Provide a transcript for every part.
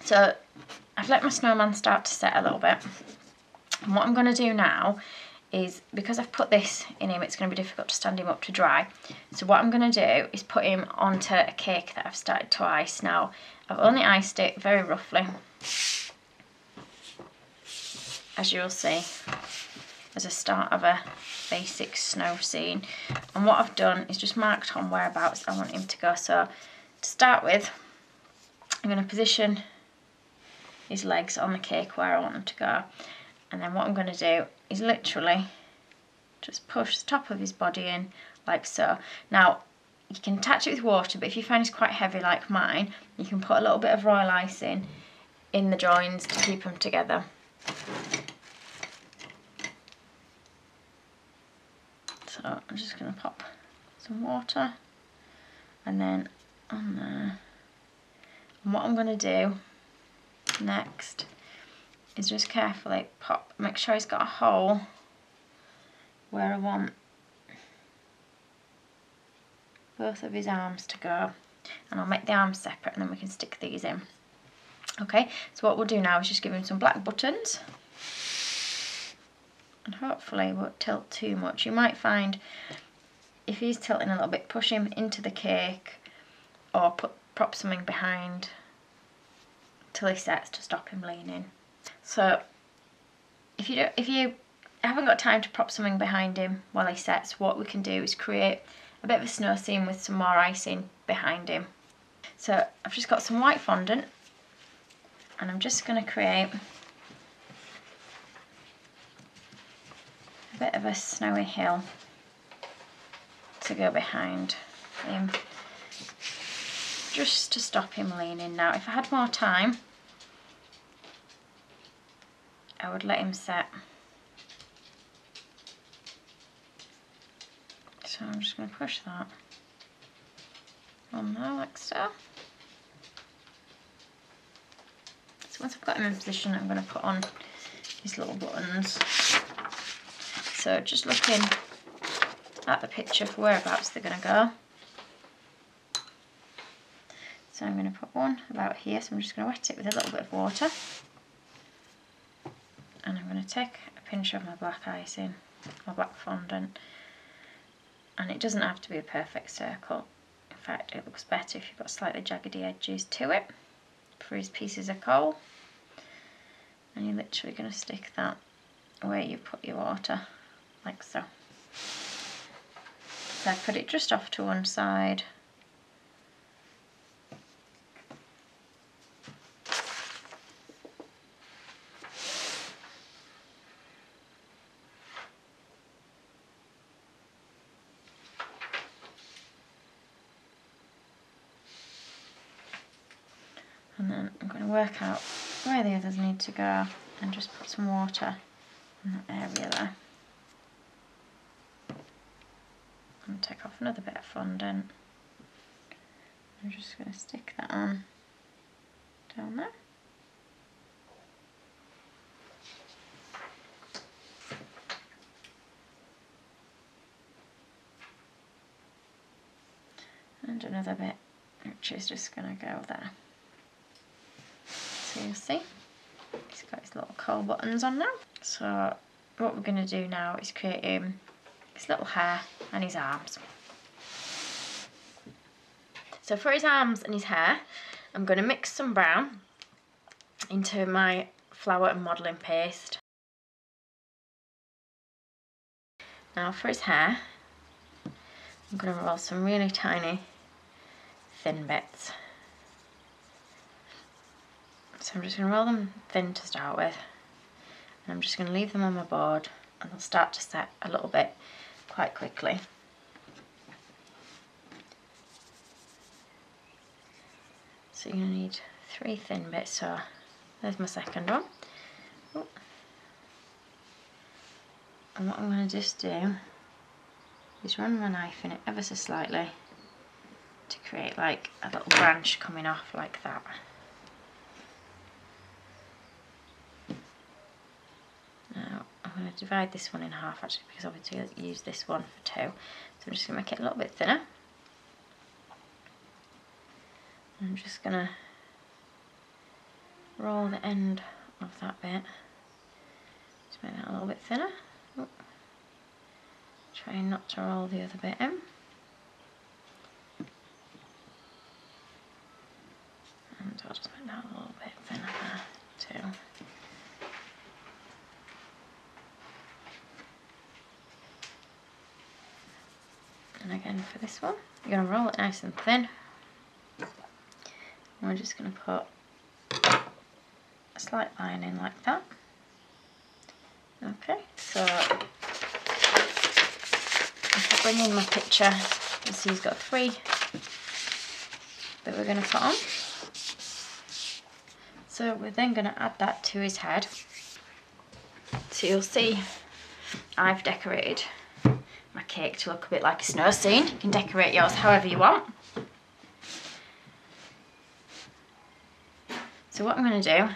So I've let my snowman start to set a little bit. And what I'm going to do now is, because I've put this in him, it's going to be difficult to stand him up to dry. So what I'm going to do is put him onto a cake that I've started to ice. Now, I've only iced it very roughly, as you'll see, as a start of a basic snow scene. And what I've done is just marked on whereabouts I want him to go. So to start with, I'm going to position his legs on the cake where I want them to go. And then what I'm going to do is literally just push the top of his body in like so. Now, you can attach it with water, but if you find it's quite heavy like mine, you can put a little bit of royal icing in the joins to keep them together. So I'm just going to pop some water and then on there. And what I'm going to do next is just carefully pop, make sure he's got a hole where I want both of his arms to go, and I'll make the arms separate and then we can stick these in. Okay, so what we'll do now is just give him some black buttons, and hopefully it won't tilt too much. You might find if he's tilting a little bit, push him into the cake or prop something behind till he sets to stop him leaning. So if you haven't got time to prop something behind him while he sets, what we can do is create a bit of a snow scene with some more icing behind him. So I've just got some white fondant and I'm just going to create a bit of a snowy hill to go behind him, just to stop him leaning. Now, if I had more time, I would let him set. So I'm just going to push that on there like so. So once I've got him in position, I'm going to put on his little buttons. So just looking at the picture for whereabouts they're going to go. So I'm going to put one about here, so I'm just going to wet it with a little bit of water. And I'm going to take a pinch of my black icing, my black fondant. And it doesn't have to be a perfect circle. In fact, it looks better if you've got slightly jaggedy edges to it for his pieces of coal. And you're literally going to stick that where you put your water, like so. So I put it just off to one side. And then I'm going to work out where the others need to go and just put some water in that area there. And take off another bit of fondant. I'm just going to stick that on down there. And another bit which is just going to go there. So you'll see he's got his little coal buttons on now. So what we're going to do now is create his little hair and his arms. So for his arms and his hair, I'm going to mix some brown into my flour and modelling paste. Now for his hair, I'm going to roll some really tiny thin bits. So I'm just going to roll them thin to start with, and I'm just going to leave them on my board and they'll start to set a little bit quite quickly. So you're going to need 3 thin bits, so there's my second one. Ooh. And what I'm going to just do is run my knife in it ever so slightly to create like a little branch coming off like that. Now I'm going to divide this one in half actually, because obviously I'll use this one for 2. So I'm just going to make it a little bit thinner. I'm just going to roll the end of that bit. Just make that a little bit thinner. Oh. Try not to roll the other bit in. And I'll just make that a little bit thinner there too. And again for this one, you're going to roll it nice and thin. And we're just going to put a slight line in like that. Okay, so if I bring in my picture, you see he's got 3 that we're going to put on. So we're then going to add that to his head. So you'll see I've decorated my cake to look a bit like a snow scene. You can decorate yours however you want. So what I'm going to do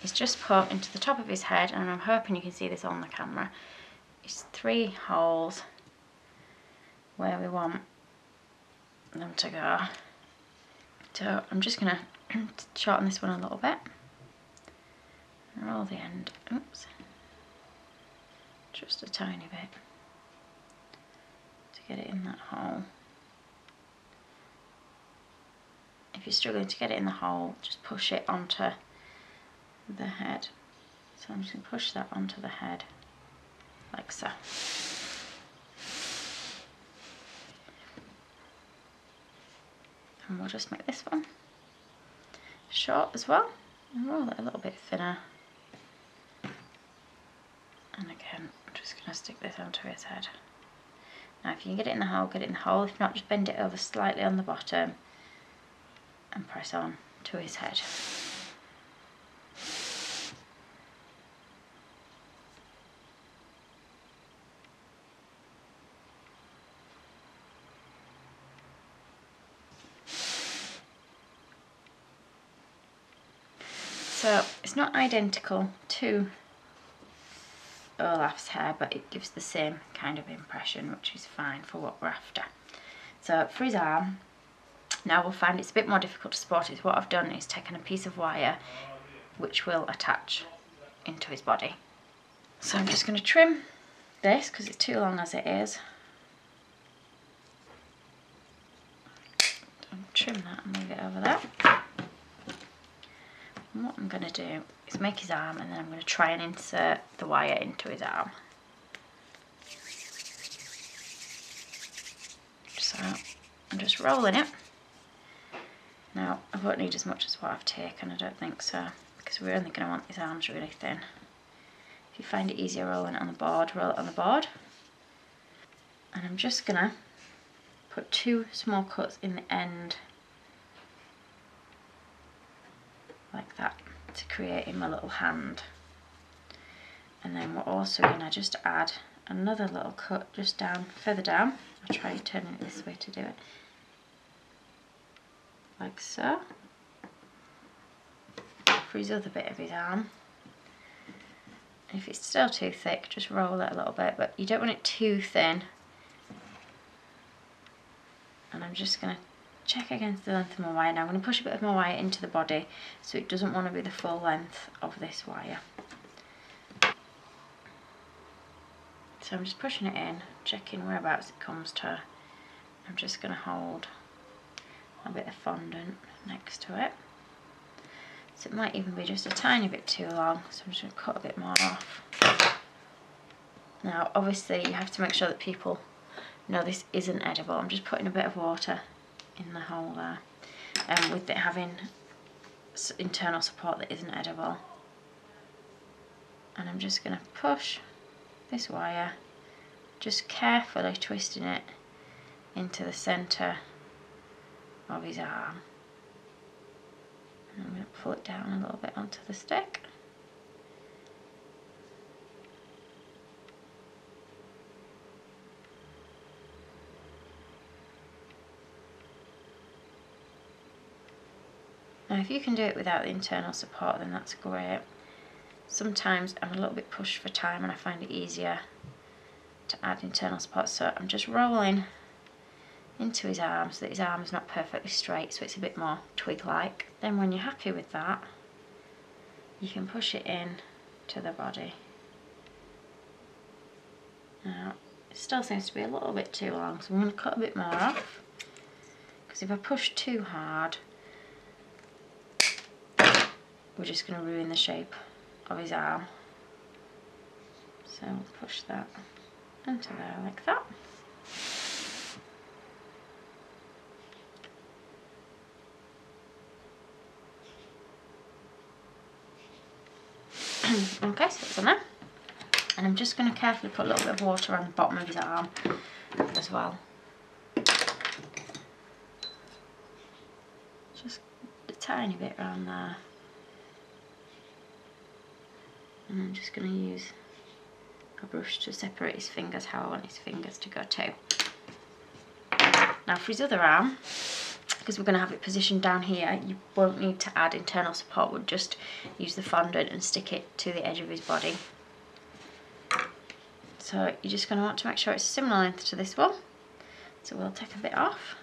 is just put into the top of his head, and I'm hoping you can see this on the camera, is 3 holes where we want them to go. So I'm just going to shorten this one a little bit. Roll the end, oops, just a tiny bit to get it in that hole. If you're struggling to get it in the hole, just push it onto the head. So I'm just going to push that onto the head like so. And we'll just make this one short as well and roll it a little bit thinner. And again, I'm just going to stick this onto his head. Now if you can get it in the hole, get it in the hole. If not, just bend it over slightly on the bottom and press on to his head. So it's not identical to Olaf's hair, but it gives the same kind of impression, which is fine for what we're after. So for his arm, now we'll find it's a bit more difficult to spot it. What I've done is taken a piece of wire which will attach into his body. So I'm just going to trim this because it's too long as it is. So trim that and move it over there. And what I'm going to do is make his arm, and then I'm going to try and insert the wire into his arm. So I'm just rolling it. Now I won't need as much as what I've taken, I don't think so, because we're only going to want his arms really thin. If you find it easier rolling it on the board, roll it on the board. And I'm just going to put 2 small cuts in the end like that to create him a little hand. And then we're also going to just add another little cut just down, further down. I'll try turning it this way to do it. Like so. For his other bit of his arm. If it's still too thick, just roll it a little bit, but you don't want it too thin. And I'm just going to check against the length of my wire. Now I'm going to push a bit of my wire into the body, so it doesn't want to be the full length of this wire. So I'm just pushing it in, checking whereabouts it comes to. I'm just going to hold a bit of fondant next to it. So it might even be just a tiny bit too long, so I'm just going to cut a bit more off. Now obviously you have to make sure that people know this isn't edible. I'm just putting a bit of water in the hole there, and with it having internal support that isn't edible. And I'm just going to push this wire, just carefully twisting it into the centre of his arm. And I'm going to pull it down a little bit onto the stick. Now if you can do it without the internal support, then that's great. Sometimes I'm a little bit pushed for time and I find it easier to add internal support, so I'm just rolling into his arm so that his arm is not perfectly straight, so it's a bit more twig-like. Then when you're happy with that, you can push it in to the body. Now, it still seems to be a little bit too long, so I'm going to cut a bit more off, because if I push too hard, we're just going to ruin the shape of his arm. So we'll push that into there like that. Okay, so it's on there. And I'm just going to carefully put a little bit of water on the bottom of his arm as well. Just a tiny bit around there. And I'm just going to use a brush to separate his fingers how I want his fingers to go too. Now for his other arm, because we're going to have it positioned down here, you won't need to add internal support, we'll just use the fondant and stick it to the edge of his body. So you're just going to want to make sure it's similar length to this one. So we'll take a bit off,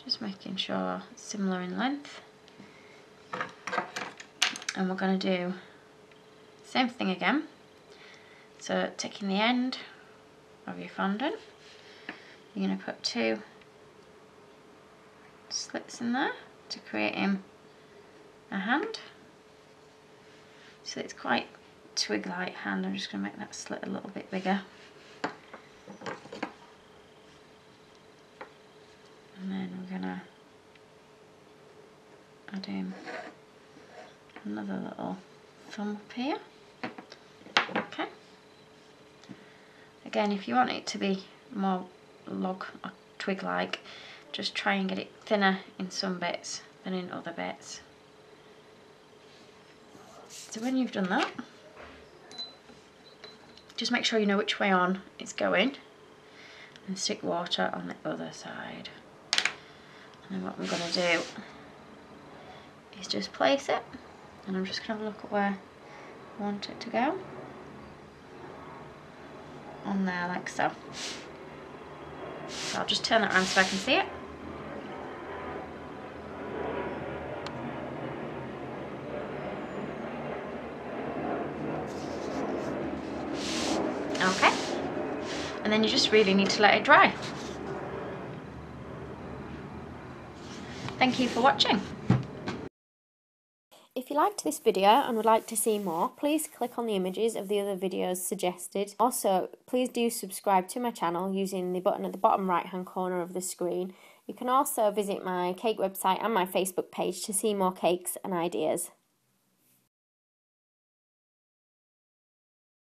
just making sure it's similar in length. And we're going to do the same thing again. So taking the end of your fondant, you're going to put 2 slits in there to create him a hand. So it's quite twig-like hand. I'm just going to make that slit a little bit bigger. And then we're going to add in another little thumb up here. Okay. Again, if you want it to be more log or twig-like, just try and get it thinner in some bits than in other bits. So when you've done that, just make sure you know which way on it's going and stick water on the other side. And then what I'm going to do is just place it, and I'm just going to have a look at where I want it to go. On there like so. So I'll just turn that around so I can see it. Okay, and then you just really need to let it dry. Thank you for watching. If you liked this video and would like to see more, please click on the images of the other videos suggested. Also, please do subscribe to my channel using the button at the bottom right hand corner of the screen. You can also visit my cake website and my Facebook page to see more cakes and ideas.